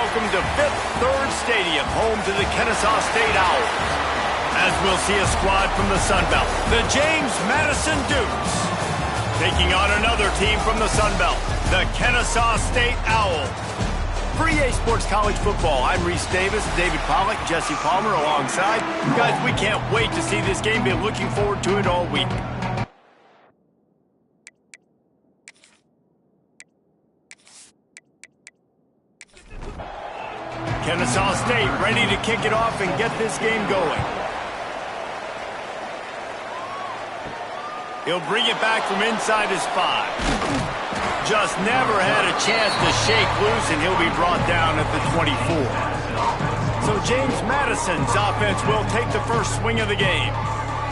welcome to Fifth Third Stadium, home to the Kennesaw State Owls. As we'll see a squad from the Sun Belt, the James Madison Dukes, taking on another team from the Sun Belt, the Kennesaw State Owls. For EA Sports College Football, I'm Reese Davis, David Pollack, Jesse Palmer alongside. Guys, we can't wait to see this game. Been looking forward to it all week. Kennesaw State ready to kick it off and get this game going. He'll bring it back from inside his 5. Just never had a chance to shake loose, and he'll be brought down at the 24. So James Madison's offense will take the first swing of the game.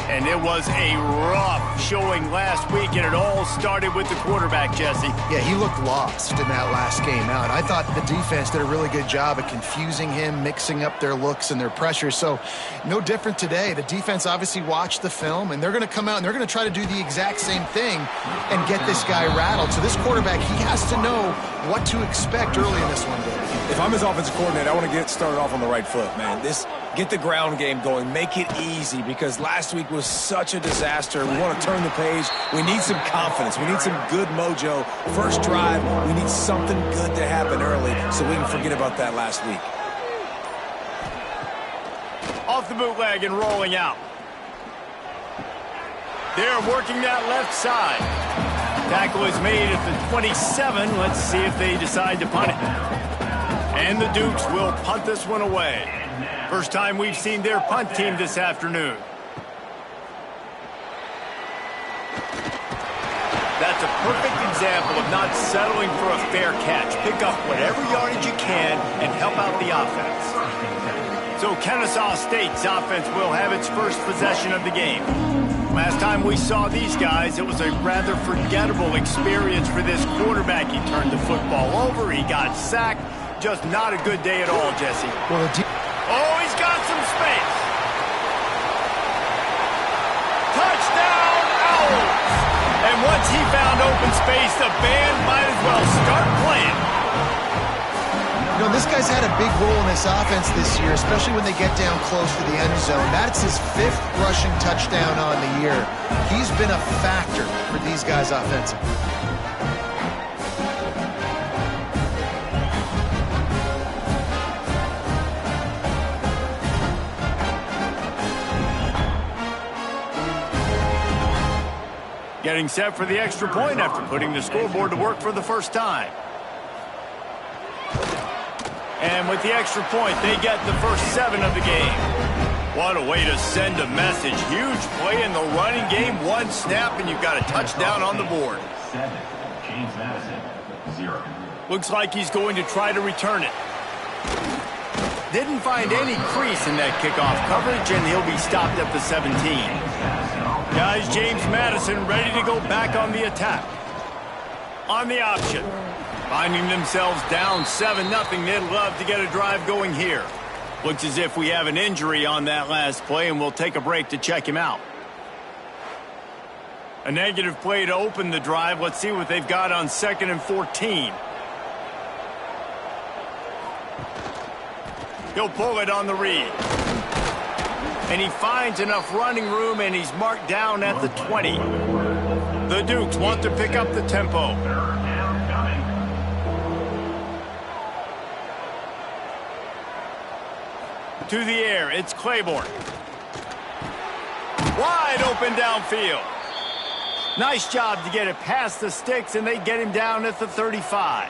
And it was a rough showing last week, and it all started with the quarterback, Jesse. Yeah, he looked lost in that last game out. I thought the defense did a really good job at confusing him, mixing up their looks and their pressure. So no different today. The defense obviously watched the film, and they're going to come out and they're going to try to do the exact same thing and get this guy rattled. So this quarterback, he has to know what to expect early in this one, Dave. If I'm his offensive coordinator, I want to get started off on the right foot, man. Get the ground game going. Make it easy, because last week was such a disaster. We want to turn the page. We need some confidence. We need some good mojo. First drive, we need something good to happen early so we can forget about that last week. Off the bootleg and rolling out. They're working that left side. Tackle is made at the 27. Let's see if they decide to punt it. And the Dukes will punt this one away. First time we've seen their punt team this afternoon. That's a perfect example of not settling for a fair catch. Pick up whatever yardage you can and help out the offense. So Kennesaw State's offense will have its first possession of the game. Last time we saw these guys, it was a rather forgettable experience for this quarterback. He turned the football over, he got sacked. Just not a good day at all, Jesse. Well, oh, he's got some space. Touchdown, Owls! And once he found open space, the band might as well start playing. You know, this guy's had a big role in this offense this year, especially when they get down close to the end zone. That's his 5th rushing touchdown on the year. He's been a factor for these guys offensively. Getting set for the extra point after putting the scoreboard to work for the first time. And with the extra point, they get the first 7 of the game. What a way to send a message. Huge play in the running game. One snap, and you've got a touchdown on the board. 7, James Madison, 0. Looks like he's going to try to return it. Didn't find any crease in that kickoff coverage, and he'll be stopped at the 17. Guys, James Madison ready to go back on the attack. On the option. Finding themselves down 7-0, they'd love to get a drive going here. Looks as if we have an injury on that last play, and we'll take a break to check him out. A negative play to open the drive. Let's see what they've got on 2nd and 14. He'll pull it on the read. And he finds enough running room, and he's marked down at the 20. The Dukes want to pick up the tempo. To the air, it's Claiborne. Wide open downfield. Nice job to get it past the sticks, and they get him down at the 35.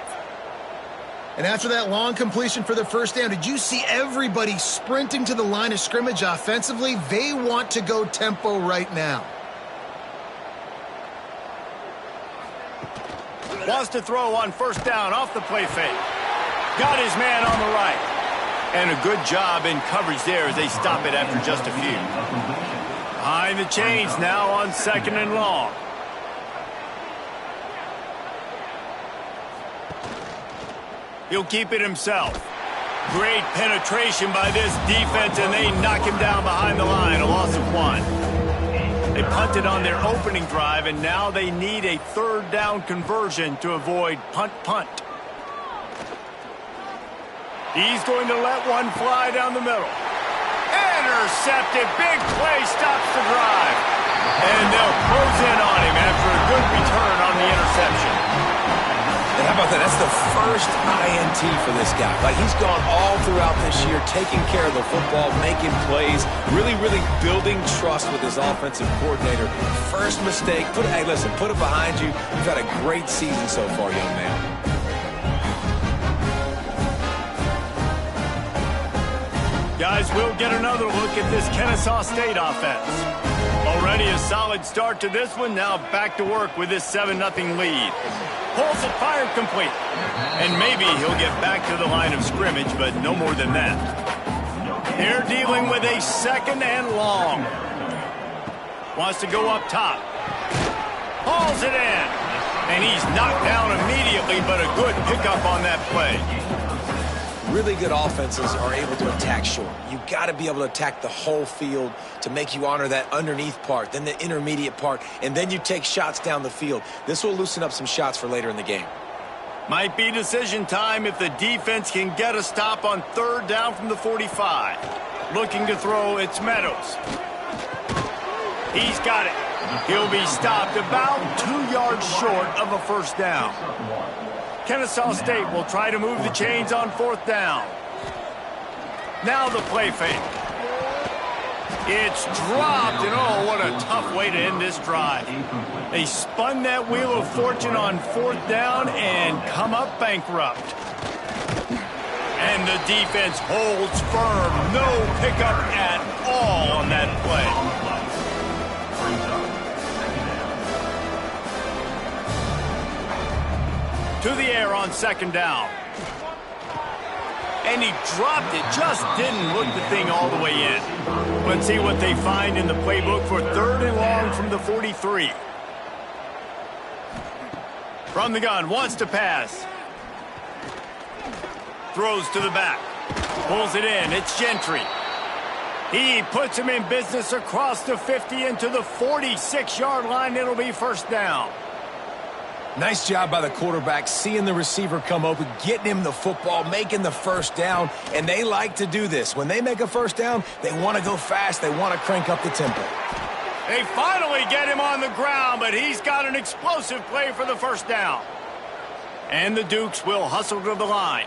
And after that long completion for the first down, did you see everybody sprinting to the line of scrimmage offensively? They want to go tempo right now. Wants to throw on first down off the play fake. Got his man on the right. And a good job in coverage there as they stop it after just a few. Behind the chains now on 2nd and long. He'll keep it himself. Great penetration by this defense, and they knock him down behind the line, a loss of 1. They punted on their opening drive, and now they need a 3rd down conversion to avoid punt. He's going to let one fly down the middle. Intercepted. Big play stops the drive. And they'll close in on him after a good return on the interception. And how about that? That's the first INT for this guy. Like, he's gone all throughout this year, taking care of the football, making plays, really building trust with his offensive coordinator. First mistake, hey, listen, put it behind you. You've had a great season so far, young man. Guys, we'll get another look at this Kennesaw State offense. Already a solid start to this one. Now back to work with this 7-0 lead. Pulls it, fired complete. And maybe he'll get back to the line of scrimmage, but no more than that. They're dealing with a 2nd and long. Wants to go up top. Hauls it in. And he's knocked down immediately, but a good pickup on that play. Really good offenses are able to attack short. You've got to be able to attack the whole field to make you honor that underneath part, then the intermediate part, and then you take shots down the field. This will loosen up some shots for later in the game. Might be decision time if the defense can get a stop on 3rd down from the 45. Looking to throw, it's Meadows. He's got it. He'll be stopped about 2 yards short of a 1st down. Kennesaw State will try to move the chains on 4th down. Now the play fake. It's dropped, and oh, what a tough way to end this drive. They spun that wheel of fortune on 4th down and come up bankrupt. And the defense holds firm. No pickup at all on that play. To the air on 2nd down. And he dropped it, just didn't look the thing all the way in. Let's see what they find in the playbook for 3rd and long from the 43. From the gun, wants to pass. Throws to the back. Pulls it in, it's Gentry. He puts him in business across the 50 into the 46-yard line. It'll be 1st down. Nice job by the quarterback, seeing the receiver come open, getting him the football, making the 1st down, and they like to do this. When they make a 1st down, they want to go fast, they want to crank up the tempo. They finally get him on the ground, but he's got an explosive play for the 1st down. And the Dukes will hustle to the line.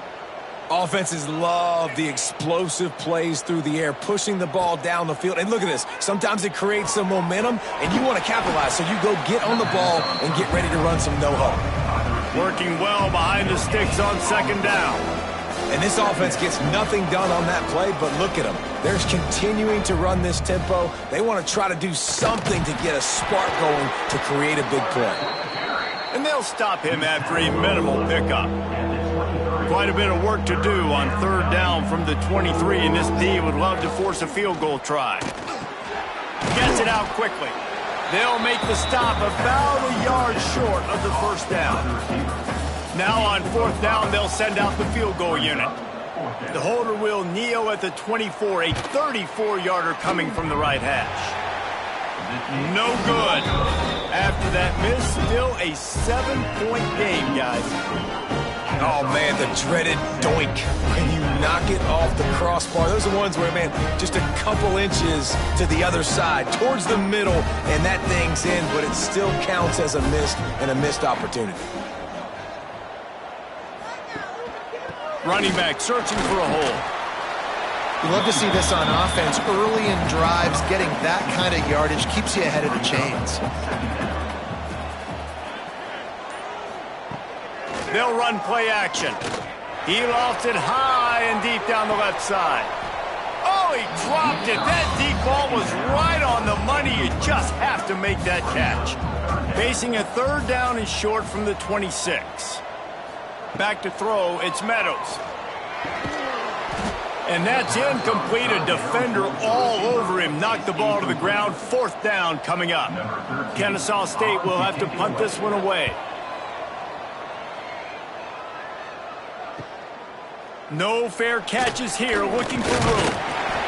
Offenses love the explosive plays through the air, pushing the ball down the field. And look at this. Sometimes it creates some momentum, and you want to capitalize. So you go get on the ball and get ready to run some no-huddle. Working well behind the sticks on 2nd down. And this offense gets nothing done on that play, but look at them. They're continuing to run this tempo. They want to try to do something to get a spark going to create a big play. And they'll stop him after a minimal pickup. Quite a bit of work to do on 3rd down from the 23, and this D would love to force a field goal try. Gets it out quickly. They'll make the stop about a yard short of the 1st down. Now on 4th down, they'll send out the field goal unit. The holder will kneel at the 24, a 34-yarder coming from the right hash. No good. After that miss, still a 7-point game, guys. Oh, man, the dreaded doink. When you knock it off the crossbar. Those are ones where, man, just a couple inches to the other side, towards the middle, and that thing's in, but it still counts as a miss and a missed opportunity. Running back searching for a hole. You love to see this on offense. Early in drives, getting that kind of yardage keeps you ahead of the chains. They'll run play action. He lofts it high and deep down the left side. Oh, he dropped it. That deep ball was right on the money. You just have to make that catch. Facing a 3rd down and short from the 26. Back to throw, it's Meadows. And that's incomplete. A defender all over him. Knocked the ball to the ground. 4th down coming up. Kennesaw State will have to punt this one away. No fair catches here, looking for room.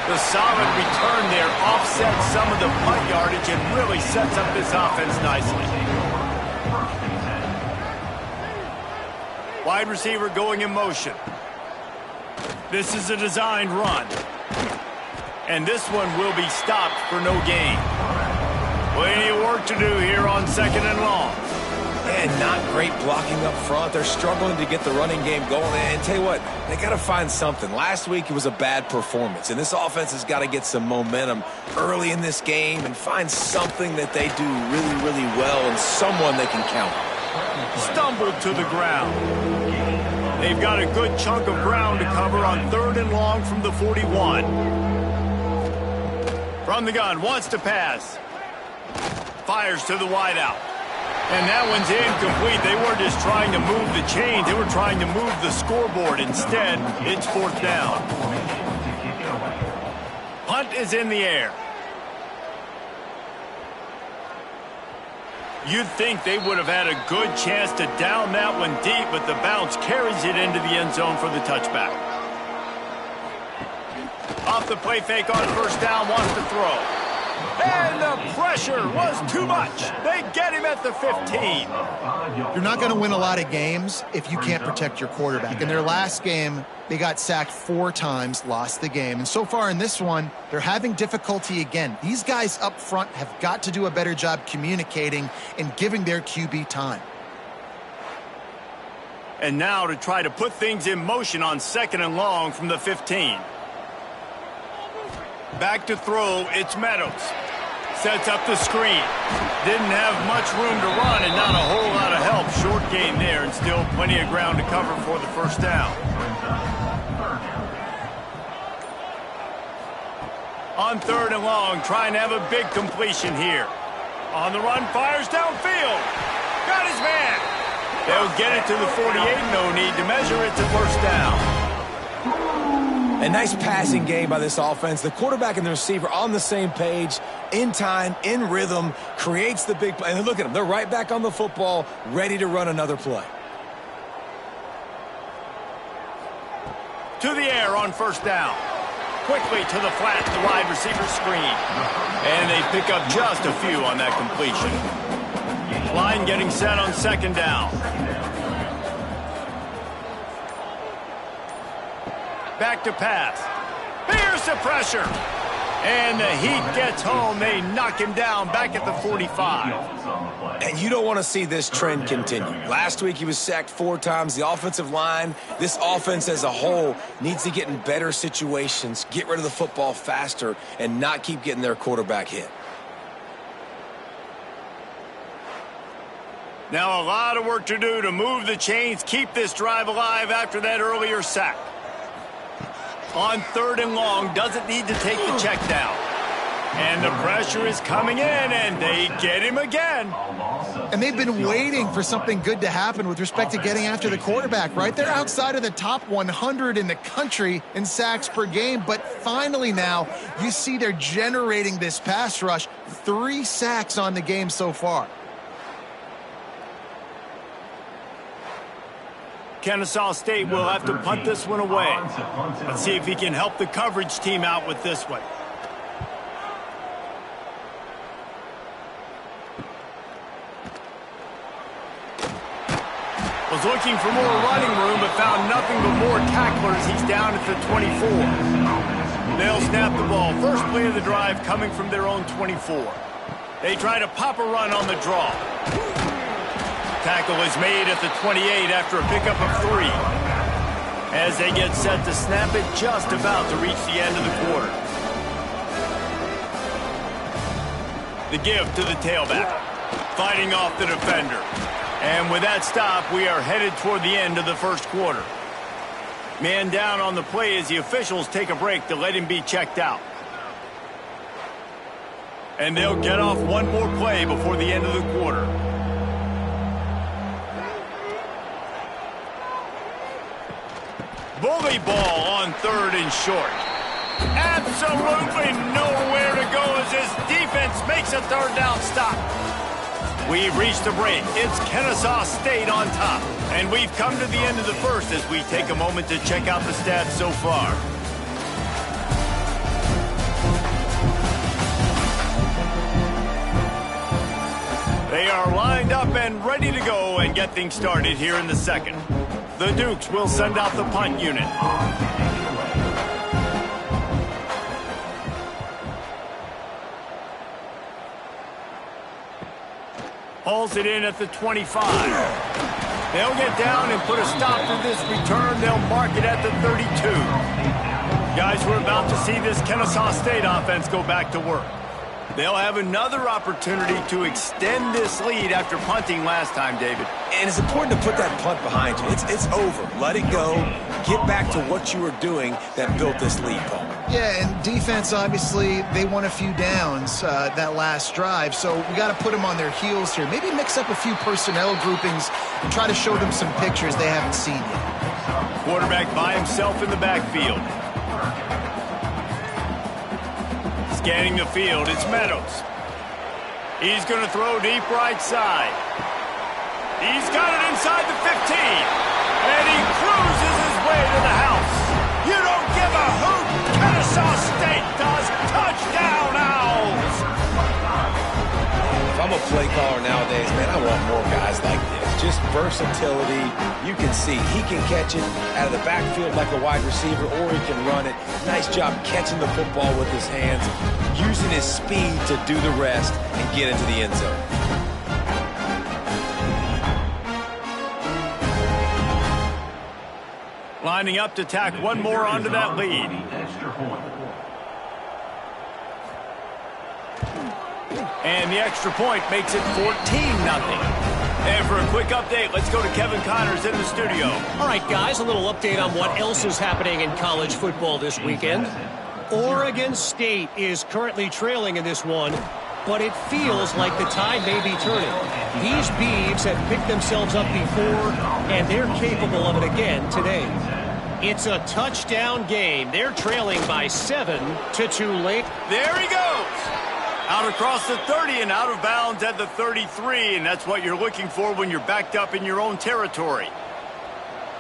The solid return there offsets some of the punt yardage and really sets up this offense nicely. Wide receiver going in motion. This is a designed run. And this one will be stopped for no gain. Plenty of work to do here on 2nd and long. And not great blocking up front. They're struggling to get the running game going. And tell you what, they got to find something. Last week it was a bad performance, and this offense has got to get some momentum early in this game and find something that they do really, really well and someone they can count on. Stumbled to the ground. They've got a good chunk of ground to cover on 3rd and long from the 41. From the gun, wants to pass. Fires to the wideout. And that one's incomplete. They weren't just trying to move the chains. They were trying to move the scoreboard. Instead, it's 4th down. Punt is in the air. You'd think they would have had a good chance to down that one deep, but the bounce carries it into the end zone for the touchback. Off the play fake on 1st down, wants to throw. And the pressure was too much. They get him at the 15. You're not going to win a lot of games if you can't protect your quarterback. In their last game, they got sacked 4 times, lost the game. And so far in this one, they're having difficulty again. These guys up front have got to do a better job communicating and giving their QB time. And now to try to put things in motion on 2nd and long from the 15. Back to throw, it's Meadows. Sets up the screen. Didn't have much room to run and not a whole lot of help. Short gain there and still plenty of ground to cover for the 1st down. On 3rd and long, trying to have a big completion here. On the run, fires downfield. Got his man. They'll get it to the 48, no need to measure it to 1st down. A nice passing game by this offense. The quarterback and the receiver on the same page, in time, in rhythm, creates the big play. And look at them. They're right back on the football, ready to run another play. To the air on 1st down. Quickly to the flat, the wide receiver screen. And they pick up just a few on that completion. Line getting set on 2nd down. Back to pass. Here's the pressure. And the heat gets home. They knock him down back at the 45. And you don't want to see this trend continue. Last week he was sacked 4 times. The offensive line, this offense as a whole, needs to get in better situations, get rid of the football faster, and not keep getting their quarterback hit. Now a lot of work to do to move the chains, keep this drive alive after that earlier sack. On 3rd and long, doesn't need to take the check down. And the pressure is coming in, and they get him again. And they've been waiting for something good to happen with respect to getting after the quarterback, right? They're outside of the top 100 in the country in sacks per game, but finally now you see they're generating this pass rush. 3 sacks on the game so far. Kennesaw State will have to punt this one away. Let's see if he can help the coverage team out with this one. Was looking for more running room, but found nothing but more tacklers. He's down at the 24. They'll snap the ball. First play of the drive coming from their own 24. They try to pop a run on the draw. Tackle is made at the 28 after a pickup of 3. As they get set to snap it, just about to reach the end of the quarter. The give to the tailback, fighting off the defender. And with that stop, we are headed toward the end of the 1st quarter. Man down on the play as the officials take a break to let him be checked out. And they'll get off one more play before the end of the quarter. Bully ball on 3rd and short. Absolutely nowhere to go as this defense makes a 3rd down stop. We've reached the break. It's Kennesaw State on top. And we've come to the end of the 1st as we take a moment to check out the stats so far. They are lined up and ready to go and get things started here in the 2nd. The Dukes will send out the punt unit. Hauls it in at the 25. They'll get down and put a stop to this return. They'll mark it at the 32. Guys, we're about to see this Kennesaw State offense go back to work. They'll have another opportunity to extend this lead after punting last time, David. And it's important to put that punt behind you. It's over. Let it go. Get back to what you were doing that built this lead, Paul. Yeah, and defense, obviously, they won a few downs that last drive, so we got to put them on their heels here. Maybe mix up a few personnel groupings and try to show them some pictures they haven't seen yet. Quarterback by himself in the backfield. Scanning the field, it's Meadows. He's going to throw deep right side. He's got it inside the 15. And he cruises his way to the house. You don't give a hoot. Kennesaw State does. Touchdown, Owls. If I'm a play caller nowadays, man, I want more guys like this. Just versatility. You can see he can catch it out of the backfield like a wide receiver, or he can run it. Nice job catching the football with his hands, using his speed to do the rest and get into the end zone. Lining up to tack one more onto that lead. And the extra point makes it 14-0. And for a quick update, let's go to Kevin Connors in the studio. All right, guys, a little update on what else is happening in college football this weekend. Oregon State is currently trailing in this one, but it feels like the tide may be turning. These Beavs have picked themselves up before, and they're capable of it again today. It's a touchdown game. They're trailing by 7 to Tulane. There he goes. Out across the 30 and out of bounds at the 33, and that's what you're looking for when you're backed up in your own territory.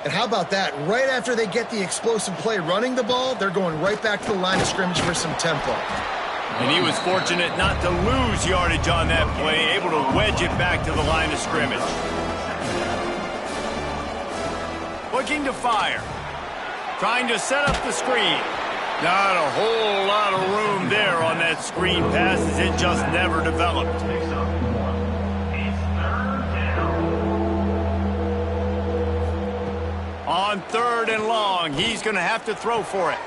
And how about that? Right after they get the explosive play running the ball, they're going right back to the line of scrimmage for some tempo. And he was fortunate not to lose yardage on that play, able to wedge it back to the line of scrimmage. Looking to fire. Trying to set up the screen. Not a whole lot of room there on that screen pass, as it just never developed. On 3rd and long, he's going to have to throw for it.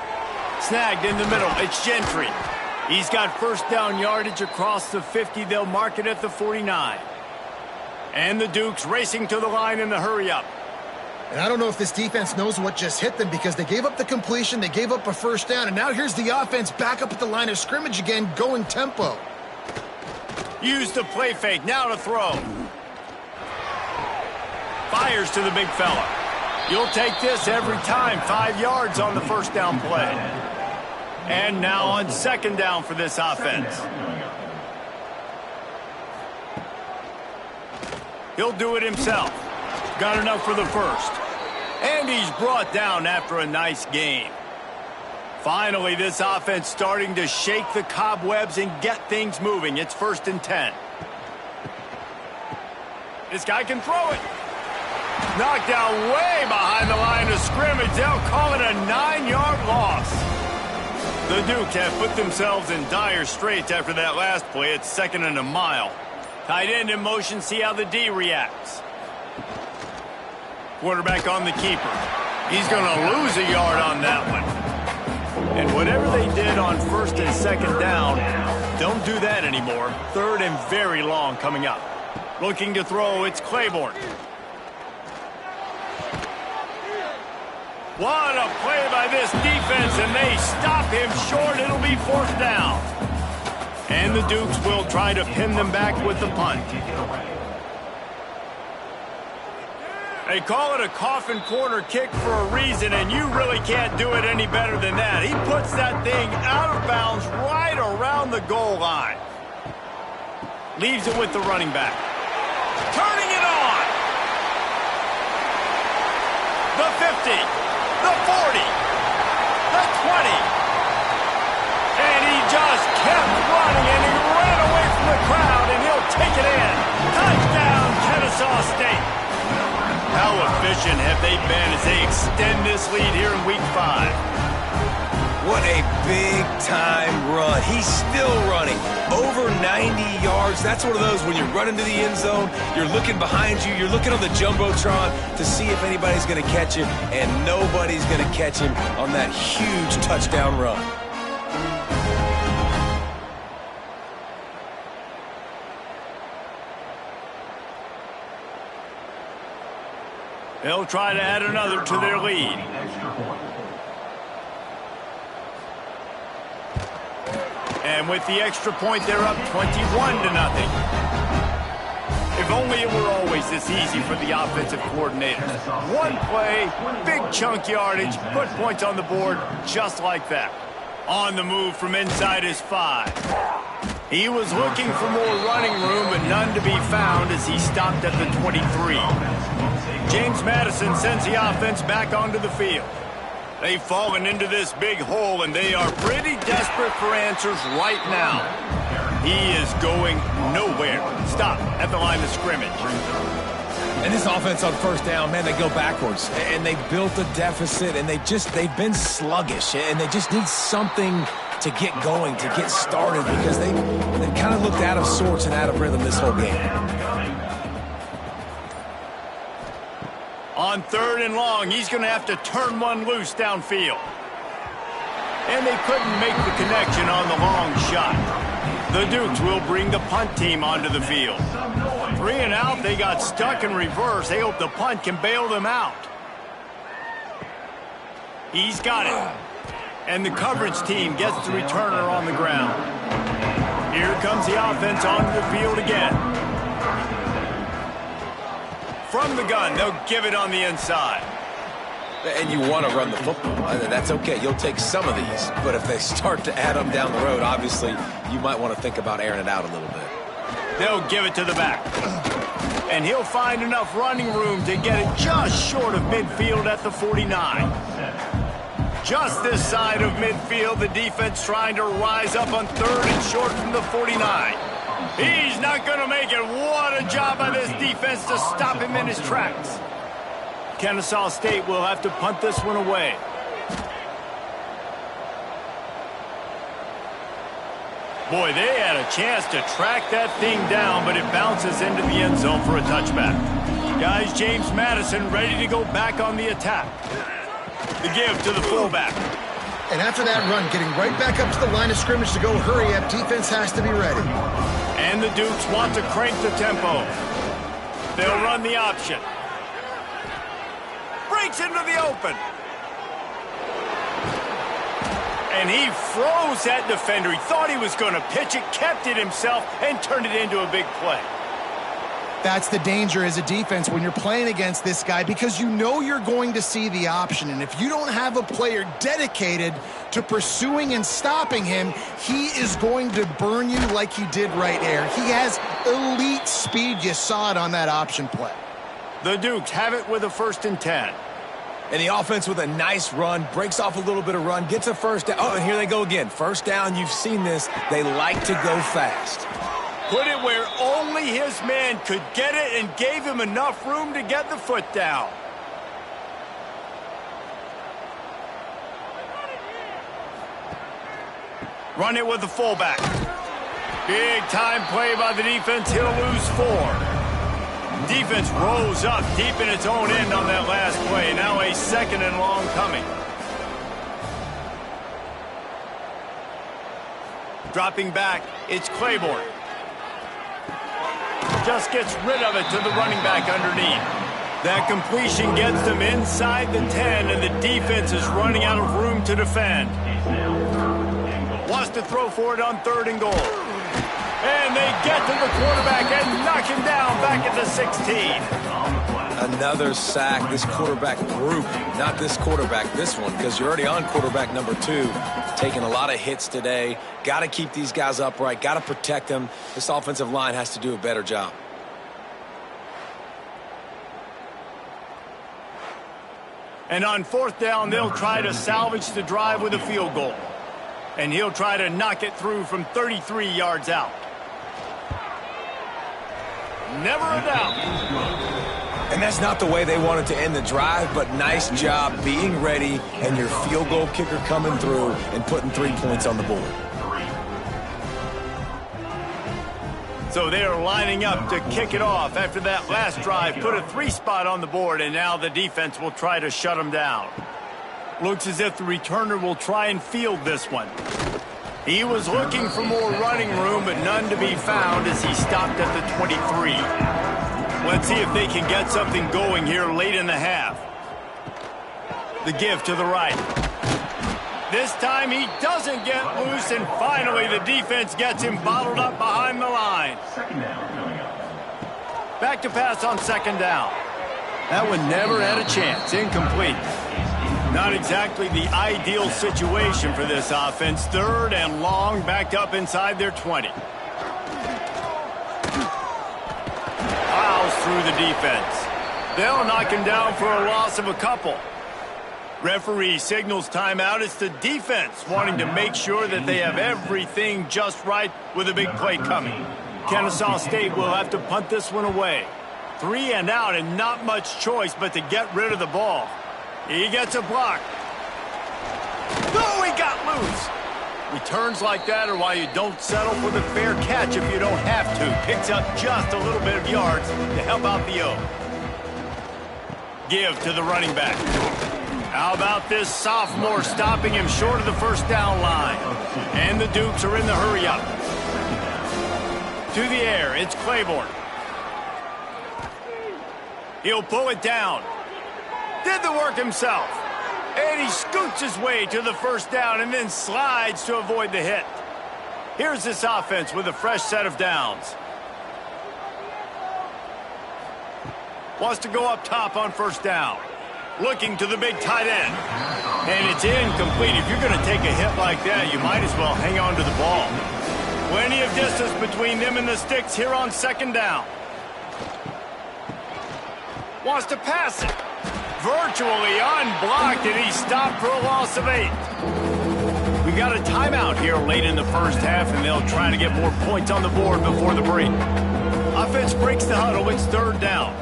Snagged in the middle, it's Gentry. He's got first down yardage across the 50. They'll mark it at the 49. And the Dukes racing to the line in the hurry-up. And I don't know if this defense knows what just hit them, because they gave up the completion, they gave up a first down, and now here's the offense back up at the line of scrimmage again, going tempo. Use the play fake, now to throw. Fires to the big fella. You'll take this every time. 5 yards on the first down play. And now on 2nd down for this offense. He'll do it himself. Got enough for the first. And he's brought down after a nice game. Finally, this offense starting to shake the cobwebs and get things moving. It's 1st and 10. This guy can throw it. Knocked down way behind the line of scrimmage. They'll call it a 9-yard loss. The Dukes have put themselves in dire straits after that last play. It's 2nd and a mile. Tight end in motion, see how the D reacts. Quarterback on the keeper. He's going to lose a yard on that one. And whatever they did on 1st and 2nd down, don't do that anymore. 3rd and very long coming up. Looking to throw, it's Claiborne. What a play by this defense, and they stop him short. It'll be 4th down. And the Dukes will try to pin them back with the punt. They call it a coffin corner kick for a reason, and you really can't do it any better than that. He puts that thing out of bounds right around the goal line. Leaves it with the running back. Turning it on. The 50, the 40, the 20. And he just kept running, and he ran away from the crowd, and he'll take it in. Touchdown, Kennesaw State. How efficient have they been as they extend this lead here in Week 5? What a big-time run. He's still running. Over 90 yards. That's one of those when you're running to the end zone, you're looking behind you, you're looking on the Jumbotron to see if anybody's going to catch him, and nobody's going to catch him on that huge touchdown run. They'll try to add another to their lead. And with the extra point, they're up 21-0. If only it were always this easy for the offensive coordinators. One play, big chunk yardage, put points on the board just like that. On the move from inside his 5. He was looking for more running room, but none to be found as he stopped at the 23. James Madison sends the offense back onto the field. They've fallen into this big hole, and they are pretty desperate for answers right now. He is going nowhere. Stop at the line of scrimmage. And this offense on first down, man, they go backwards. And they built a deficit, and they've been sluggish. And they just need something to get going, to get started, because they've kind of looked out of sorts and out of rhythm this whole game. On 3rd and long, he's going to have to turn one loose downfield. And they couldn't make the connection on the long shot. The Dukes will bring the punt team onto the field. 3 and out, they got stuck in reverse. They hope the punt can bail them out. He's got it. And the coverage team gets the returner on the ground. Here comes the offense onto the field again. From the gun, they'll give it on the inside. And you want to run the football. That's okay. You'll take some of these. But if they start to add them down the road, obviously, you might want to think about airing it out a little bit. They'll give it to the back. And he'll find enough running room to get it just short of midfield at the 49. Just this side of midfield, the defense trying to rise up on 3rd and short from the 49. He's not going to make it. What a job by this defense to stop him in his tracks. Kennesaw State will have to punt this one away. Boy, they had a chance to track that thing down, but it bounces into the end zone for a touchback. Guys, James Madison ready to go back on the attack. The give to the fullback. And after that run, getting right back up to the line of scrimmage to go hurry up, defense has to be ready. And the Dukes want to crank the tempo. They'll run the option. Breaks into the open. And he froze that defender. He thought he was going to pitch it, kept it himself, and turned it into a big play. That's the danger as a defense when you're playing against this guy, because you know you're going to see the option. And if you don't have a player dedicated to pursuing and stopping him, he is going to burn you like he did right there. He has elite speed. You saw it on that option play. The Dukes have it with a 1st and 10. And the offense with a nice run, breaks off a little bit of run, gets a first down. Oh, and here they go again. First down, you've seen this. They like to go fast. Put it where only his man could get it and gave him enough room to get the foot down. Run it with the fullback. Big time play by the defense. He'll lose 4. Defense rose up deep in its own end on that last play. Now a 2nd and long coming. Dropping back, it's Claiborne. Just gets rid of it to the running back underneath. That completion gets them inside the 10, and the defense is running out of room to defend. Wants to throw for it on 3rd and goal. And they get to the quarterback and knock him down back at the 16. Another sack. This quarterback group, not this quarterback, this one, because you're already on quarterback number 2. Taking a lot of hits today. Got to keep these guys upright. Got to protect them. This offensive line has to do a better job. And on 4th down, they'll try to salvage the drive with a field goal. And he'll try to knock it through from 33 yards out. Never a doubt. And that's not the way they wanted to end the drive, but nice job being ready and your field goal kicker coming through and putting 3 points on the board. So they are lining up to kick it off after that last drive. Put a 3 spot on the board, and now the defense will try to shut them down. Looks as if the returner will try and field this one. He was looking for more running room, but none to be found as he stopped at the 23. Let's see if they can get something going here late in the half. The give to the right. This time he doesn't get loose, and finally the defense gets him bottled up behind the line. Second down coming up. Back to pass on second down. That one never had a chance. Incomplete. Not exactly the ideal situation for this offense. Third and long, backed up inside their 20. Plows through the defense. They'll knock him down for a loss of a couple. Referee signals timeout. It's the defense wanting to make sure that they have everything just right with a big play coming. Kennesaw State will have to punt this one away. 3 and out, and not much choice but to get rid of the ball. He gets a block. No, he got loose. Returns like that are why you don't settle for the fair catch if you don't have to. Picks up just a little bit of yards to help out the O. Give to the running back. How about this sophomore stopping him short of the first down line? And the Dukes are in the hurry up. To the air, it's Claiborne. He'll pull it down. Did the work himself. And he scoots his way to the first down and then slides to avoid the hit. Here's this offense with a fresh set of downs. Wants to go up top on first down. Looking to the big tight end. And it's incomplete. If you're going to take a hit like that, you might as well hang on to the ball. Plenty of distance between them and the sticks here on second down. Wants to pass it. Virtually unblocked, and he stopped for a loss of 8. We got a timeout here late in the first half, and they'll try to get more points on the board before the break. Offense breaks the huddle. It's third down.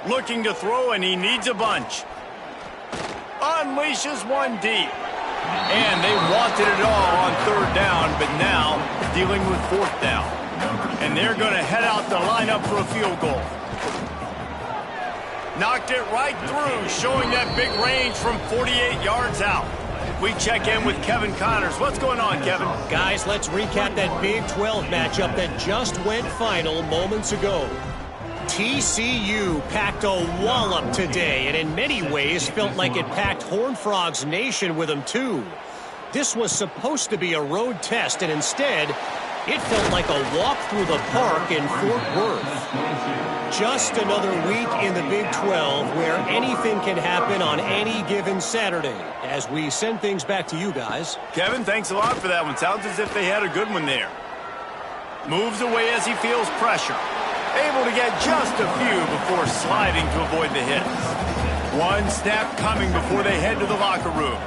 Looking to throw, and he needs a bunch. Unleashes one deep. And they wanted it all on third down, but now dealing with fourth down. And they're going to head out the lineup for a field goal. Knocked it right through, showing that big range from 48 yards out. We check in with Kevin Connors. What's going on, Kevin? Guys, let's recap that Big 12 matchup that just went final moments ago. TCU packed a wallop today, and in many ways felt like it packed Horned Frogs Nation with them too. This was supposed to be a road test, and instead, it felt like a walk through the park in Fort Worth. Just another week in the Big 12 where anything can happen on any given Saturday. As we send things back to you guys. Kevin, thanks a lot for that one. Sounds as if they had a good one there. Moves away as he feels pressure. Able to get just a few before sliding to avoid the hit. One snap coming before they head to the locker room.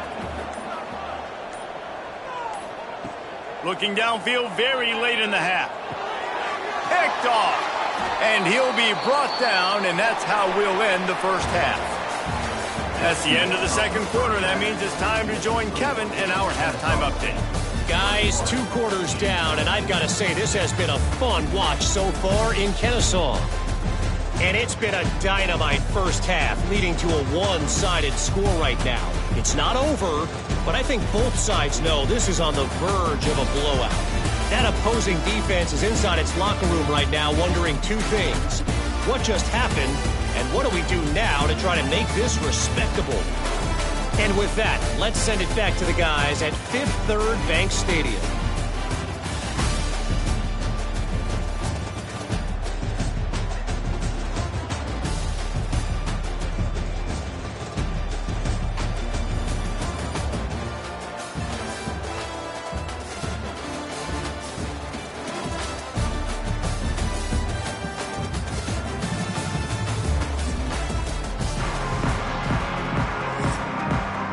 Looking downfield very late in the half. Picked off. And he'll be brought down, and that's how we'll end the first half. That's the end of the second quarter. That means it's time to join Kevin in our halftime update. Guys, 2 quarters down, and I've got to say this has been a fun watch so far in Kennesaw. And it's been a dynamite first half, leading to a one-sided score right now. It's not over, but I think both sides know this is on the verge of a blowout. That opposing defense is inside its locker room right now wondering 2 things. What just happened, and what do we do now to try to make this respectable? And with that, let's send it back to the guys at Fifth Third Bank Stadium.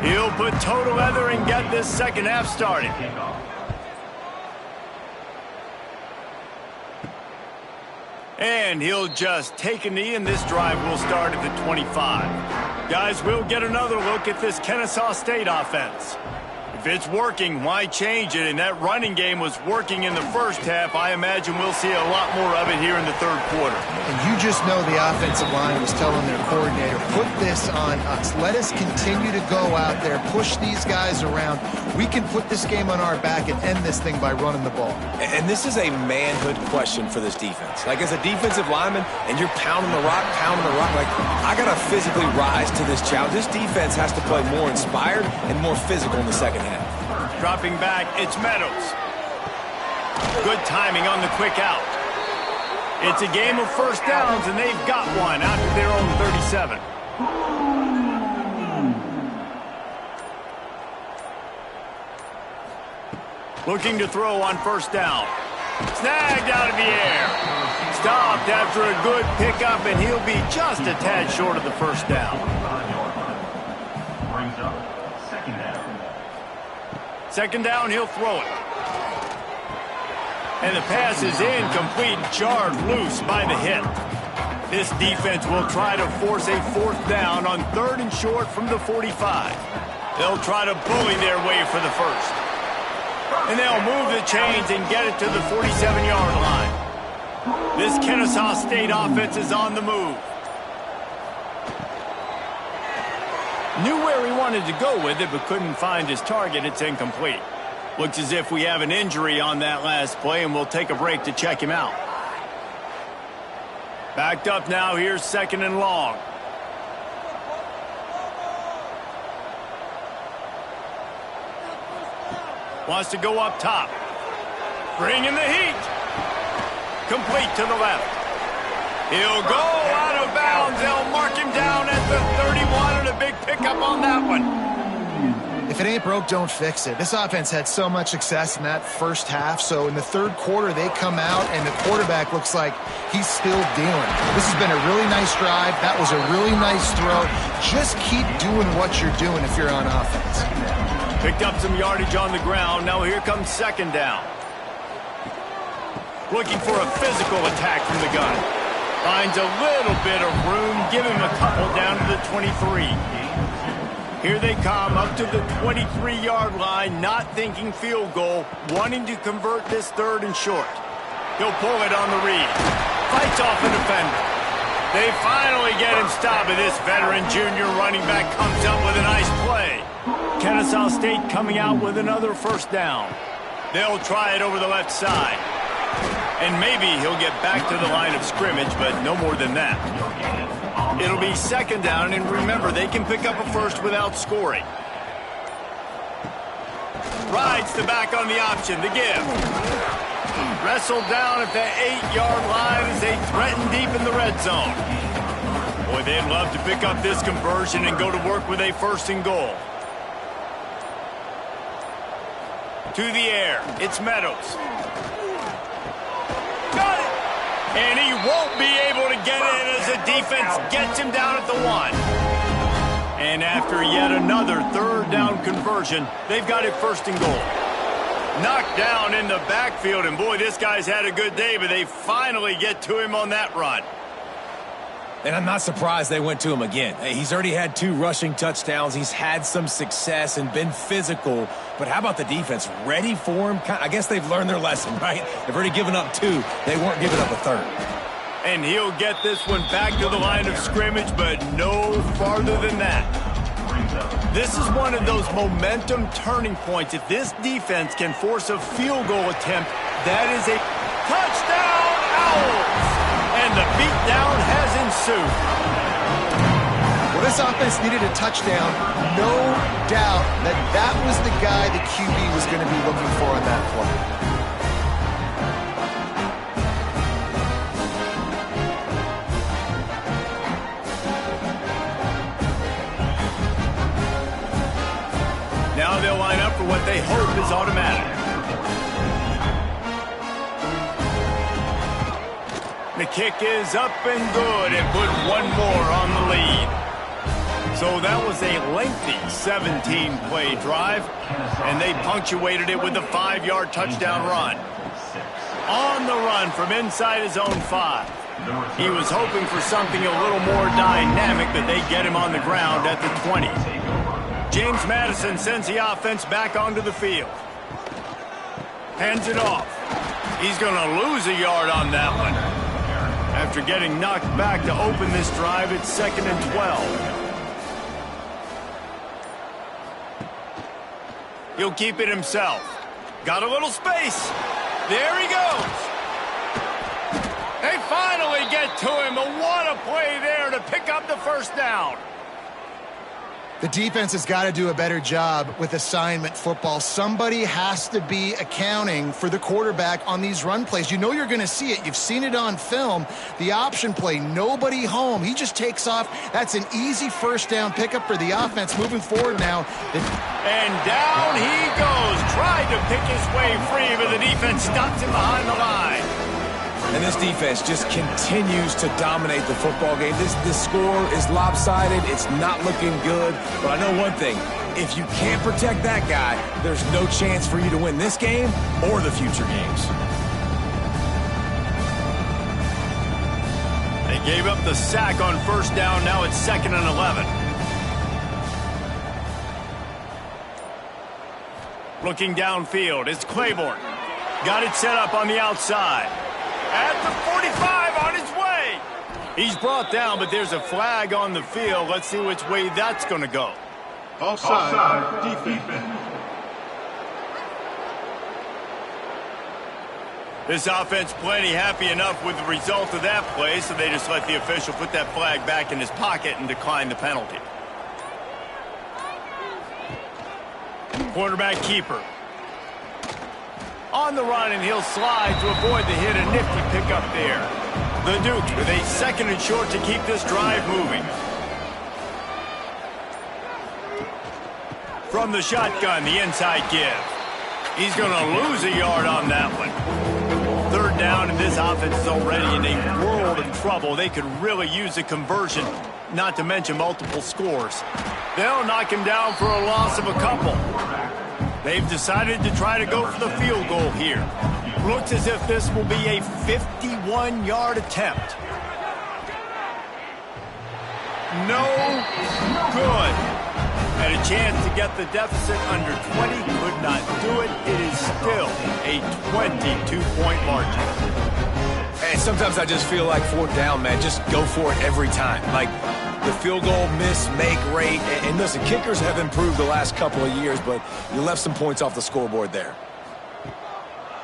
He'll put total leather and get this second half started. And he'll just take a knee, and this drive will start at the 25. Guys, we'll get another look at this Kennesaw State offense. If it's working, why change it? And that running game was working in the first half. I imagine we'll see a lot more of it here in the third quarter. And you just know the offensive line was telling their coordinator, put this on us. Let us continue to go out there, push these guys around. We can put this game on our back and end this thing by running the ball. And this is a manhood question for this defense. Like, as a defensive lineman, and you're pounding the rock, like, I got to physically rise to this challenge. This defense has to play more inspired and more physical in the second half. Dropping back, it's Meadows. Good timing on the quick out. It's a game of first downs, and they've got one out to their own 37. Looking to throw on first down. Snagged out of the air. Stopped after a good pickup, and he'll be just a tad short of the first down. Brings up second down. Second down, he'll throw it. And the pass is incomplete, jarred loose by the hit. This defense will try to force a fourth down on third and short from the 45. They'll try to bully their way for the first. And they'll move the chains and get it to the 47-yard line. This Kennesaw State offense is on the move. Knew where he wanted to go with it, but couldn't find his target. It's incomplete. Looks as if we have an injury on that last play, and we'll take a break to check him out. Backed up now. Here's second and long. Wants to go up top. Bringing the heat. Complete to the left. He'll go out of bounds. They'll mark him down at the 31, and a big pickup on that one. If it ain't broke, don't fix it. This offense had so much success in that first half, so in the third quarter, they come out, and the quarterback looks like he's still dealing. This has been a really nice drive. That was a really nice throw. Just keep doing what you're doing if you're on offense. Picked up some yardage on the ground. Now here comes second down. Looking for a physical attack from the gun. Finds a little bit of room. Give him a couple down to the 23. Here they come up to the 23-yard line, not thinking field goal, wanting to convert this third and short. He'll pull it on the read. Fights off a defender. They finally get him stopped, and this veteran junior running back comes up with a nice play. Kennesaw State coming out with another first down. They'll try it over the left side. And maybe he'll get back to the line of scrimmage, but no more than that. It'll be second down, and remember, they can pick up a first without scoring. Rides the back on the option, the give. Wrestled down at the 8-yard line as they threaten deep in the red zone. Boy, they'd love to pick up this conversion and go to work with a first and goal. To the air, it's Meadows. Got it! And he won't be able to get it as the defense gets him down at the 1. And after yet another third down conversion, they've got it first and goal. Knocked down in the backfield, and boy, this guy's had a good day, but they finally get to him on that run. And I'm not surprised they went to him again. He's already had 2 rushing touchdowns. He's had some success and been physical. But how about the defense? Ready for him? I guess they've learned their lesson, right? They've already given up 2. They weren't giving up a third. And he'll get this one back to the line of scrimmage, but no farther than that. This is one of those momentum turning points. If this defense can force a field goal attempt, that is a touchdown, Owls! And the beatdown has ensued. Well, this offense needed a touchdown. No doubt that was the guy the QB was going to be looking for on that play. Now they'll line up for what they hope is automatic. The kick is up and good, and put one more on the lead. So that was a lengthy 17-play drive, and they punctuated it with a 5-yard touchdown run. On the run from inside his own 5. He was hoping for something a little more dynamic, but they get him on the ground at the 20. James Madison sends the offense back onto the field. Hands it off. He's going to lose a yard on that one. After getting knocked back to open this drive, it's 2nd and 12. He'll keep it himself. Got a little space. There he goes. They finally get to him. What a play there to pick up the first down. The defense has got to do a better job with assignment football. Somebody has to be accounting for the quarterback on these run plays. You know you're going to see it. You've seen it on film. The option play, nobody home. He just takes off. That's an easy first down pickup for the offense moving forward now. And down he goes. Tried to pick his way free, but the defense stops him behind the line. And this defense just continues to dominate the football game. This score is lopsided. It's not looking good. But I know one thing. If you can't protect that guy, there's no chance for you to win this game or the future games. They gave up the sack on first down. Now it's 2nd and 11. Looking downfield, it's Claiborne. Got it set up on the outside. At the 45 on his way. He's brought down, but there's a flag on the field. Let's see which way that's going to go. Offside, defense. This offense plenty happy enough with the result of that play, so they just let the official put that flag back in his pocket and decline the penalty. Quarterback keeper. On the run, and he'll slide to avoid the hit. A nifty pickup there. The Dukes with a 2nd and short to keep this drive moving. From the shotgun, the inside give. He's going to lose a yard on that one. 3rd down, and this offense is already in a world of trouble. They could really use a conversion, not to mention multiple scores. They'll knock him down for a loss of a couple. They've decided to try to go for the field goal here. Looks as if this will be a 51-yard attempt. No good. Had a chance to get the deficit under 20, could not do it. It is still a 22-point margin. And sometimes I just feel like 4th down, man, just go for it every time. Like the field goal miss-make rate. And listen, kickers have improved the last couple of years, but you left some points off the scoreboard there.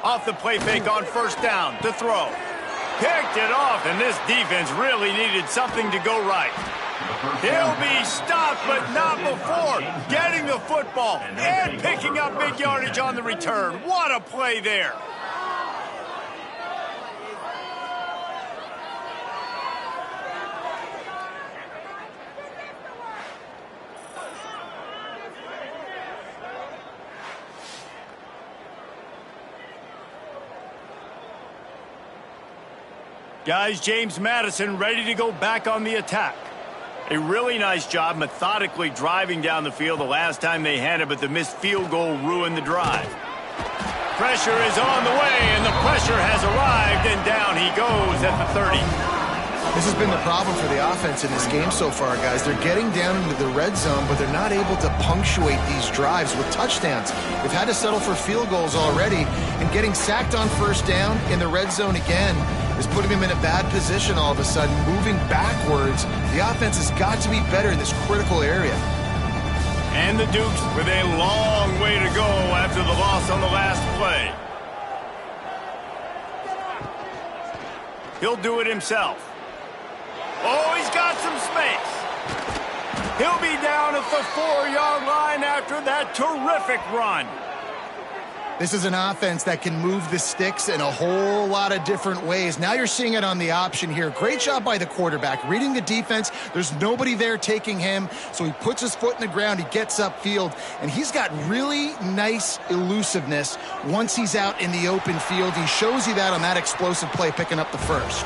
Off the play fake on first down to throw. Picked it off, and this defense really needed something to go right. He'll be stopped, but not before getting the football and picking up big yardage on the return. What a play there. Guys, James Madison ready to go back on the attack. A really nice job methodically driving down the field the last time they had it, but the missed field goal ruined the drive. Pressure is on the way, and the pressure has arrived, and down he goes at the 30. This has been the problem for the offense in this game so far, guys. They're getting down into the red zone, but they're not able to punctuate these drives with touchdowns. They've had to settle for field goals already, and getting sacked on first down in the red zone again is putting them in a bad position all of a sudden, moving backwards. The offense has got to be better in this critical area. And the Dukes with a long way to go after the loss on the last play. He'll do it himself. Oh, he's got some space. He'll be down at the 4-yard line after that terrific run. This is an offense that can move the sticks in a whole lot of different ways. Now you're seeing it on the option here. Great job by the quarterback. Reading the defense, there's nobody there taking him, so he puts his foot in the ground, he gets upfield, and he's got really nice elusiveness once he's out in the open field. He shows you that on that explosive play, picking up the first.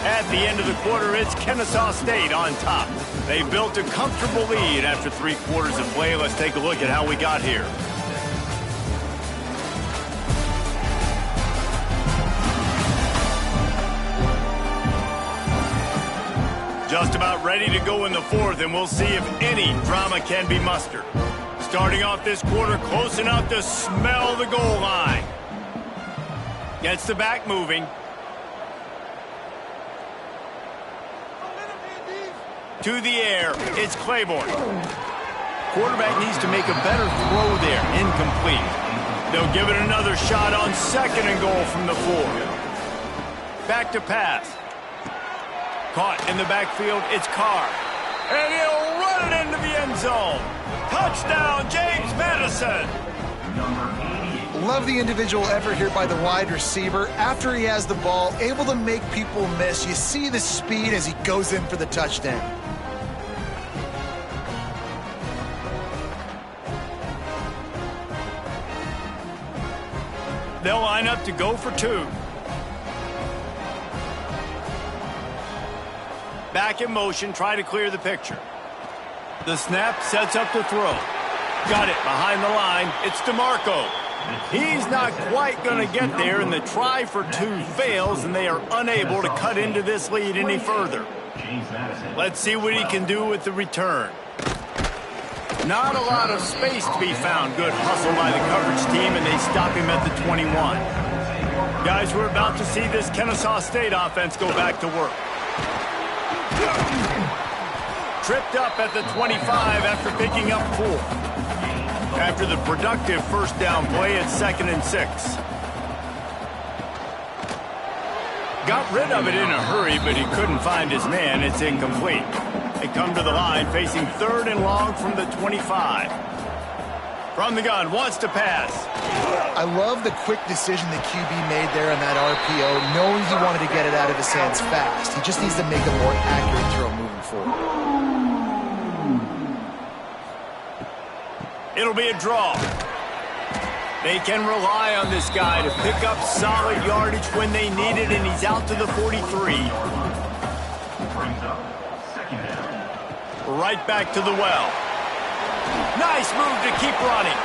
At the end of the quarter, it's Kennesaw State on top. They built a comfortable lead after 3 quarters of play. Let's take a look at how we got here. Just about ready to go in the fourth, and we'll see if any drama can be mustered. Starting off this quarter close enough to smell the goal line. Gets the back moving. To the air, it's Claiborne. Quarterback needs to make a better throw there. Incomplete. They'll give it another shot on second and goal from the 4. Back to pass. Caught in the backfield, it's Carr. And he'll run it into the end zone. Touchdown, James Madison. Love the individual effort here by the wide receiver. After he has the ball, able to make people miss. You see the speed as he goes in for the touchdown. They'll line up to go for 2. Back in motion, try to clear the picture. The snap sets up the throw. Got it behind the line. It's DeMarco. He's not quite going to get there, and the try for 2 fails, and they are unable to cut into this lead any further. Let's see what he can do with the return. Not a lot of space to be found. Good hustle by the coverage team, and they stop him at the 21. Guys, we're about to see this Kennesaw State offense go back to work. Tripped up at the 25 after picking up 4. After the productive first down play, it's 2nd and 6. Got rid of it in a hurry, but he couldn't find his man. It's incomplete. They come to the line facing 3rd and long from the 25. From the gun, wants to pass. I love the quick decision the QB made there on that RPO, knowing he wanted to get it out of his hands fast. He just needs to make a more accurate throw moving forward. It'll be a draw. They can rely on this guy to pick up solid yardage when they need it, and he's out to the 43. Right back to the well. Nice move to keep running.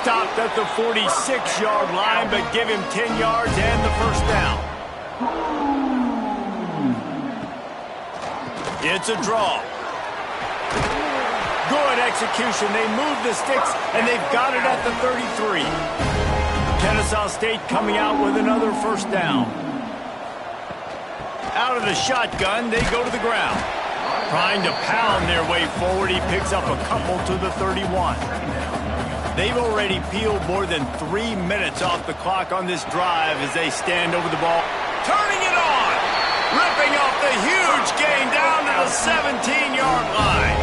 Stopped at the 46-yard line, but give him 10 yards and the first down. It's a draw. Good execution. They move the sticks, and they've got it at the 33. Kennesaw State coming out with another first down. Out of the shotgun, they go to the ground. Trying to pound their way forward, he picks up a couple to the 31. They've already peeled more than 3 minutes off the clock on this drive as they stand over the ball. Turning it on! Ripping off the huge gain down to the 17-yard line.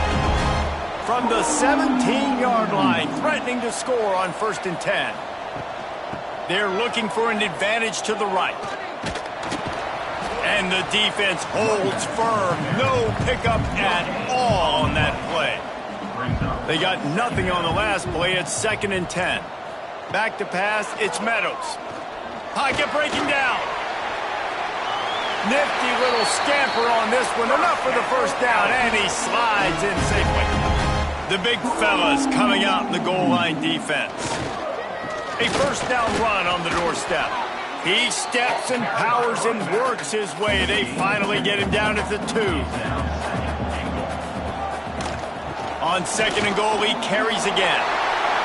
From the 17-yard line, threatening to score on 1st and 10. They're looking for an advantage to the right. And the defense holds firm. No pickup at all on that play. They got nothing on the last play. It's 2nd and 10. Back to pass, it's Meadows. Pocket breaking down. Nifty little scamper on this one. Enough for the first down, and he slides in safely. The big fellas coming out in the goal line defense. A first down run on the doorstep. He steps and powers and works his way. They finally get him down at the 2. On 2nd and goal, he carries again.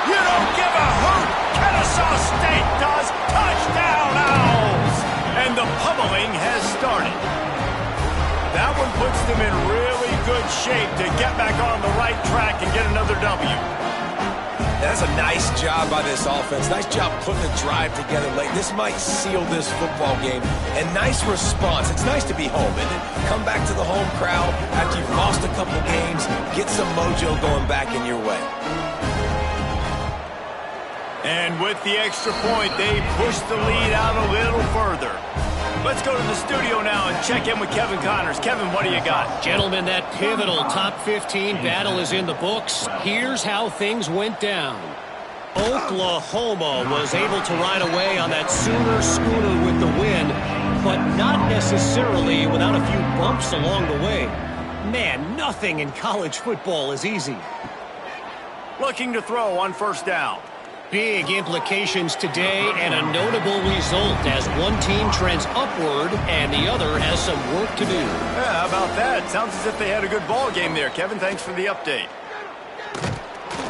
You don't give a hoot. Kennesaw State does. Touchdown, Owls! And the pummeling has started. That one puts them in really good shape to get back on the right track and get another W. That's a nice job by this offense. Nice job putting the drive together late. This might seal this football game. And nice response. It's nice to be home, isn't it? Come back to the home crowd after you've lost a couple games. Get some mojo going back in your way. And with the extra point, they push the lead out a little further. Let's go to the studio now and check in with Kevin Connors. Kevin, what do you got? Gentlemen, that pivotal top 15 battle is in the books. Here's how things went down. Oklahoma was able to ride away on that Sooner schooner with the win, but not necessarily without a few bumps along the way. Man, nothing in college football is easy. Looking to throw on 1st down. Big implications today and a notable result as one team trends upward and the other has some work to do. Yeah, how about that? Sounds as if they had a good ball game there. Kevin, thanks for the update.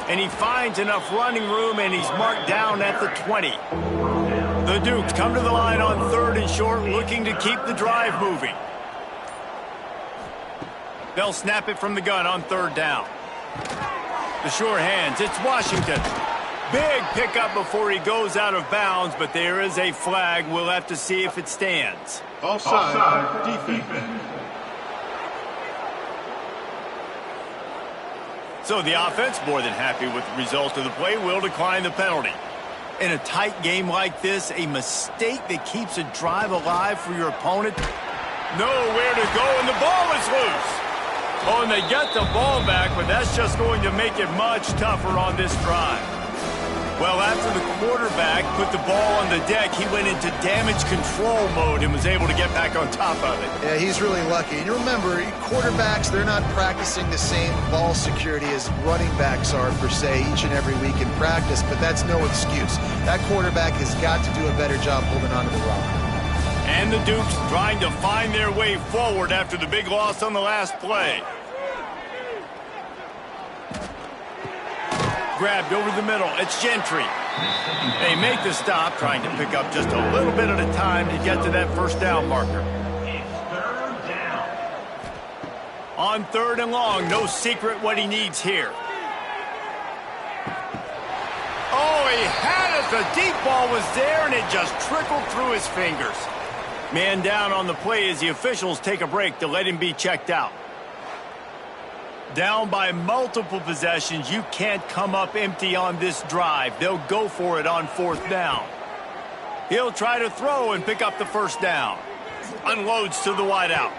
And he finds enough running room, and he's marked down at the 20. The Dukes come to the line on 3rd and short, looking to keep the drive moving. They'll snap it from the gun on 3rd down. The sure hands, it's Washington. Big pickup before he goes out of bounds, but there is a flag. We'll have to see if it stands. Offside, defense. So the offense, more than happy with the result of the play, will decline the penalty. In a tight game like this, a mistake that keeps a drive alive for your opponent. Nowhere to go, and the ball is loose. Oh, and they get the ball back, but that's just going to make it much tougher on this drive. Well, after the quarterback put the ball on the deck, he went into damage control mode and was able to get back on top of it. Yeah, he's really lucky. And you remember, quarterbacks, they're not practicing the same ball security as running backs are, per se, each and every week in practice, but that's no excuse. That quarterback has got to do a better job holding on to the rock. And the Dukes trying to find their way forward after the big loss on the last play. Grabbed over the middle. It's Gentry. They make the stop, trying to pick up just a little bit at a time to get to that 1st down marker. On 3rd and long, no secret what he needs here. Oh, he had it. The deep ball was there, and it just trickled through his fingers. Man down on the play as the officials take a break to let him be checked out. Down by multiple possessions, you can't come up empty on this drive. They'll go for it on 4th down. He'll try to throw and pick up the 1st down. Unloads to the wideout.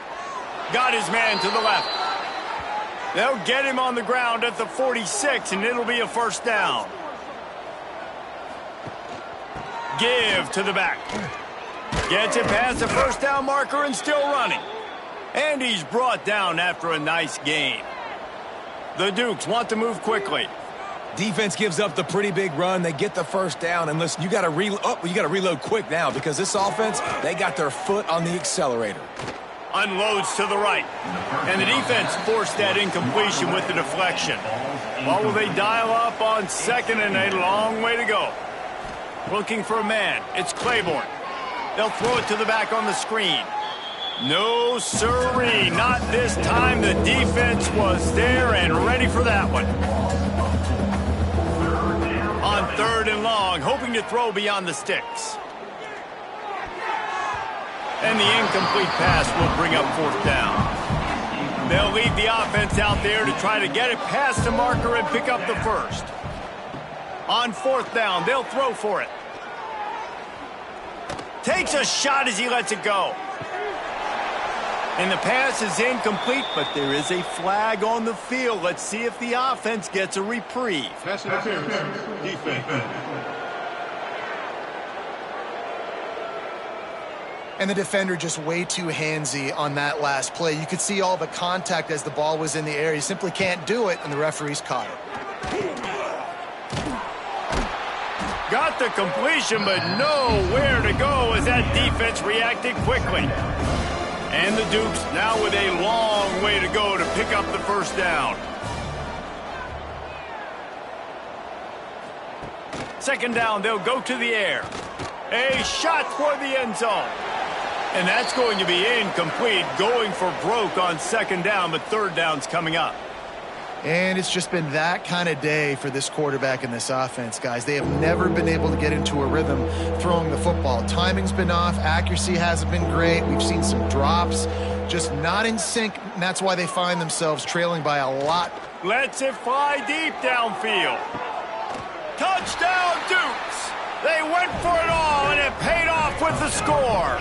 Got his man to the left. They'll get him on the ground at the 46, and it'll be a 1st down. Give to the back. Gets it past the 1st down marker and still running. And he's brought down after a nice gain. The Dukes want to move quickly. Defense gives up the pretty big run. They get the 1st down. And listen, you got to reload quick now because this offense, they got their foot on the accelerator. Unloads to the right. And the defense forced that incompletion with the deflection. What will they dial up on 2nd and a long way to go? Looking for a man. It's Claiborne. They'll throw it to the back on the screen. No, sirree, not this time. The defense was there and ready for that one. On 3rd and long, hoping to throw beyond the sticks. And the incomplete pass will bring up 4th down. They'll leave the offense out there to try to get it past the marker and pick up the 1st. On 4th down, they'll throw for it. Takes a shot as he lets it go. And the pass is incomplete, but there is a flag on the field. Let's see if the offense gets a reprieve. Pass interference, defense. And the defender just way too handsy on that last play. You could see all the contact as the ball was in the air. He simply can't do it, and the referees caught it. Got the completion, but nowhere to go as that defense reacted quickly. And the Dukes now with a long way to go to pick up the 1st down. 2nd down, they'll go to the air. A shot toward the end zone. And that's going to be incomplete, going for broke on 2nd down, but 3rd down's coming up. And it's just been that kind of day for this quarterback and this offense, guys. They have never been able to get into a rhythm throwing the football. Timing's been off. Accuracy hasn't been great. We've seen some drops, just not in sync, and that's why they find themselves trailing by a lot. Lets it fly deep downfield. Touchdown, Dukes! They went for it all, and it paid off with the score.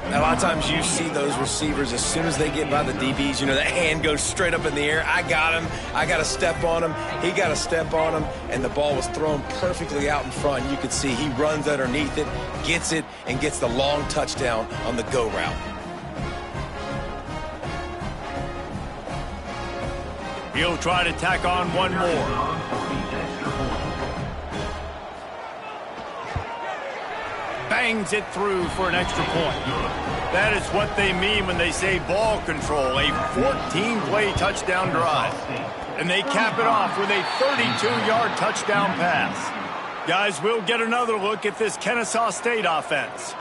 A lot of times you see those receivers, as soon as they get by the DBs, you know, that hand goes straight up in the air. I got him. I got to step on him. He got to step on him. And the ball was thrown perfectly out in front. You could see he runs underneath it, gets it, and gets the long touchdown on the go route. He'll try to tack on one more. bangs it through for an extra point. That is what they mean when they say ball control, a 14-play touchdown drive. And they cap it off with a 32-yard touchdown pass. Guys, we'll get another look at this Kennesaw State offense.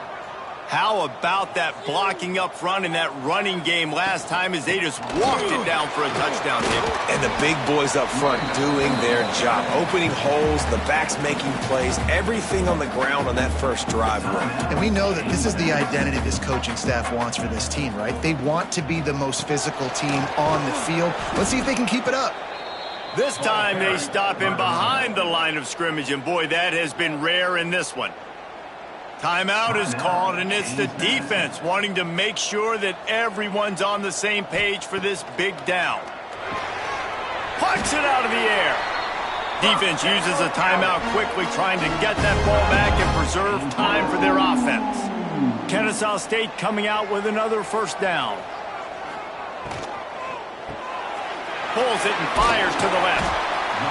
How about that blocking up front in that running game last time as they just walked it down for a touchdown hit? And the big boys up front doing their job, opening holes, the backs making plays, everything on the ground on that first drive worked. And we know that this is the identity this coaching staff wants for this team, right? They want to be the most physical team on the field. Let's see if they can keep it up. This time they stop him behind the line of scrimmage, and boy, that has been rare in this one. Timeout is called, and it's the defense wanting to make sure that everyone's on the same page for this big down. Punch it out of the air. Defense uses a timeout quickly, trying to get that ball back and preserve time for their offense. Kennesaw State coming out with another first down. Pulls it and fires to the left.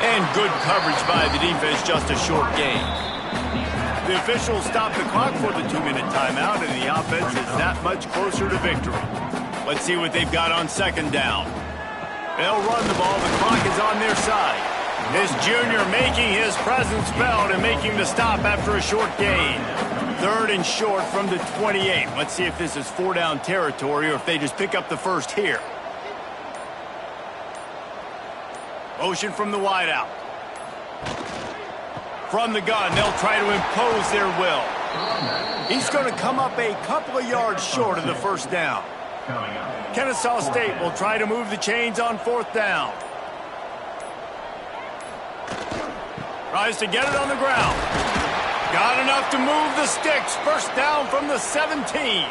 And good coverage by the defense, just a short gain. The officials stop the clock for the 2-minute timeout, and the offense is that much closer to victory. Let's see what they've got on second down. They'll run the ball. The clock is on their side. This junior making his presence felt and making the stop after a short gain. Third and short from the 28. Let's see if this is 4-down territory or if they just pick up the first here. Motion from the wideout. From the gun, they'll try to impose their will. He's going to come up a couple of yards short of the first down. Kennesaw State will try to move the chains on fourth down. Tries to get it on the ground. Got enough to move the sticks. First down from the 17.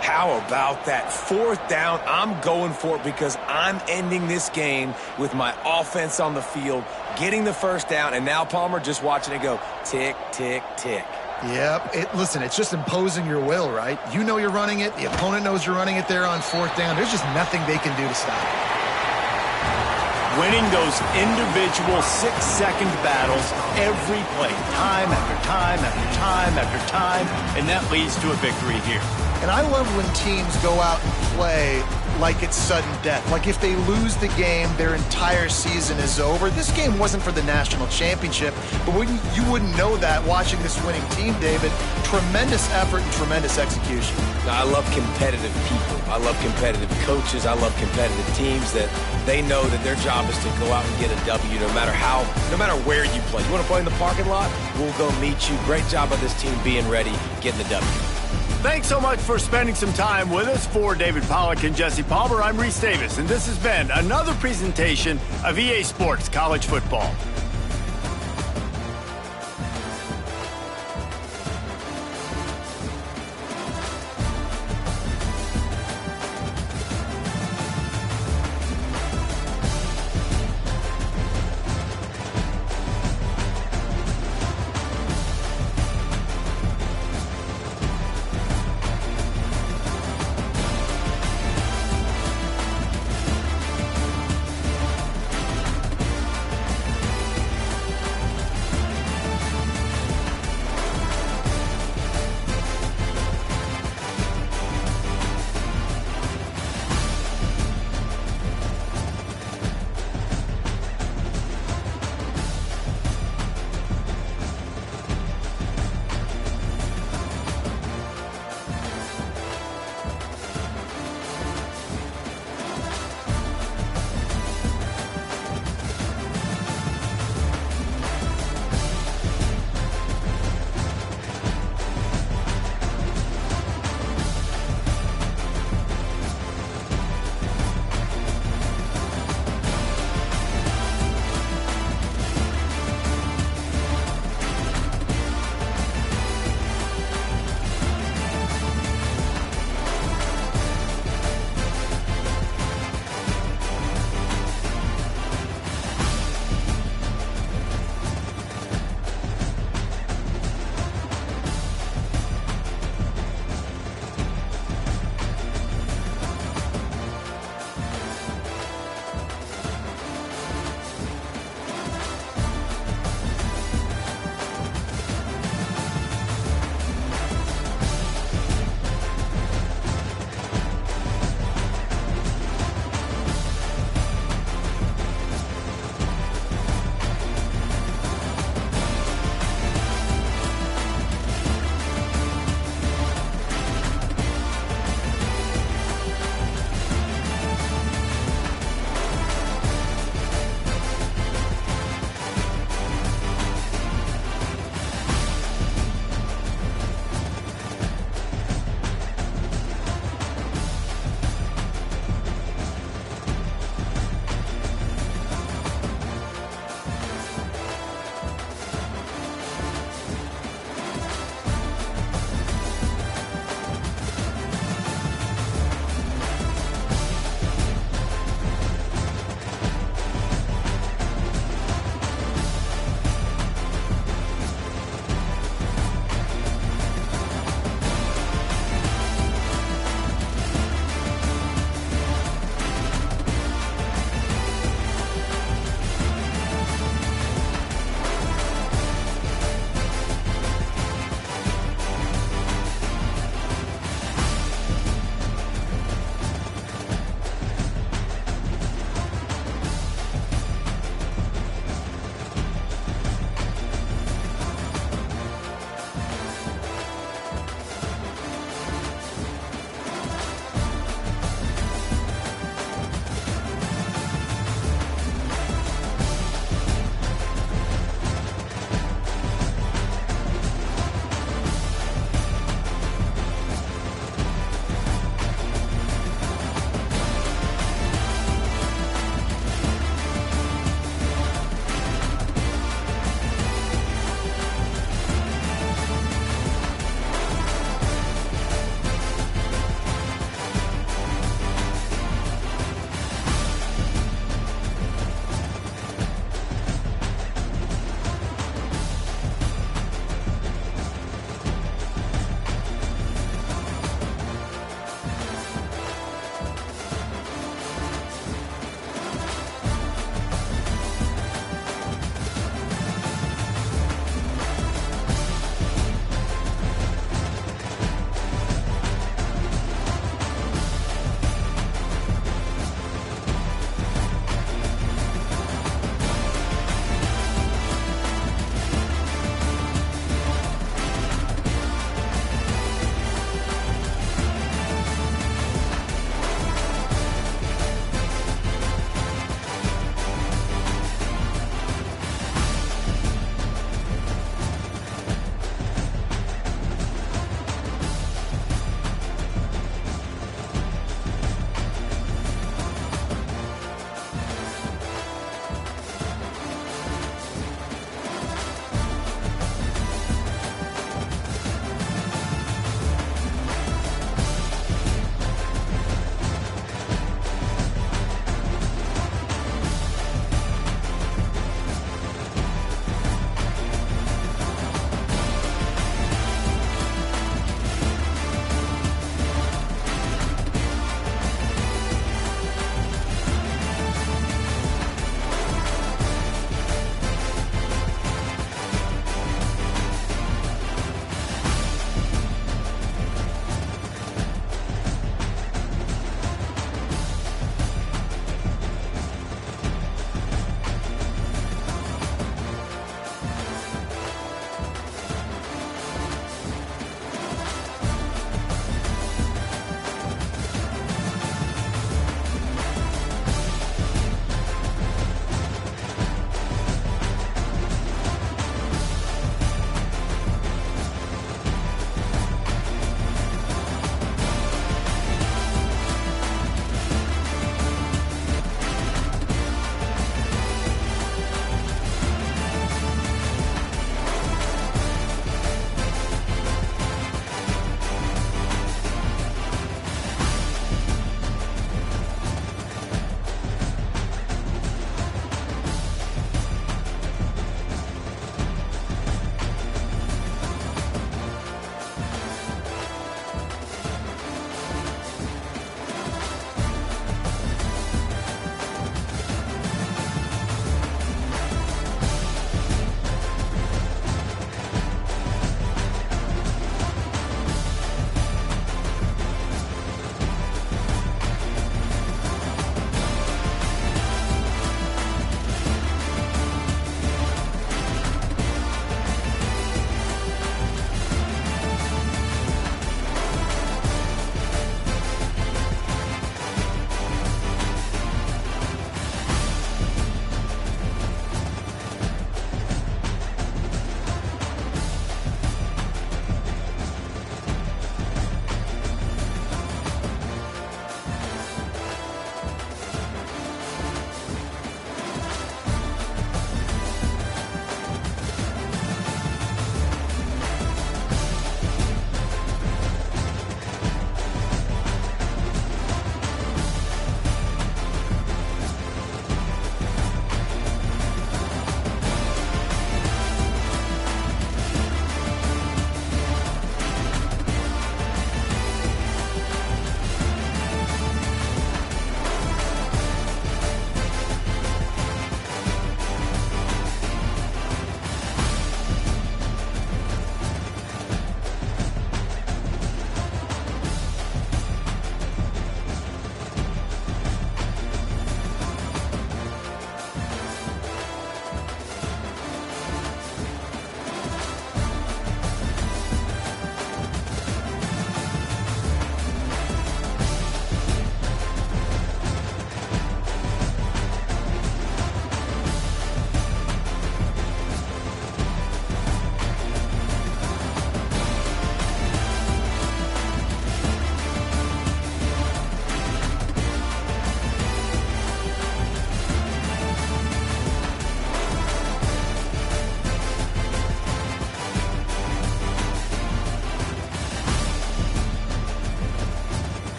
How about that? Fourth down, I'm going for it because I'm ending this game with my offense on the field, getting the first down, and now, Palmer, just watching it go tick, tick, tick. Yep. Listen, it's just imposing your will, right? You know you're running it. The opponent knows you're running it there on fourth down. There's just nothing they can do to stop it. Winning those individual 6-second battles every play, time after time after time after time, and that leads to a victory here. And I love when teams go out and play like it's sudden death. Like if they lose the game, their entire season is over. This game wasn't for the national championship, but you wouldn't know that watching this winning team, David. Tremendous effort and tremendous execution. Now, I love competitive people. I love competitive coaches. I love competitive teams that they know that their job is to go out and get a W no matter where you play. You want to play in the parking lot? We'll go meet you. Great job by this team being ready, getting the W. Thanks so much for spending some time with us. For David Pollack and Jesse Palmer, I'm Reese Davis, and this has been another presentation of EA Sports College Football.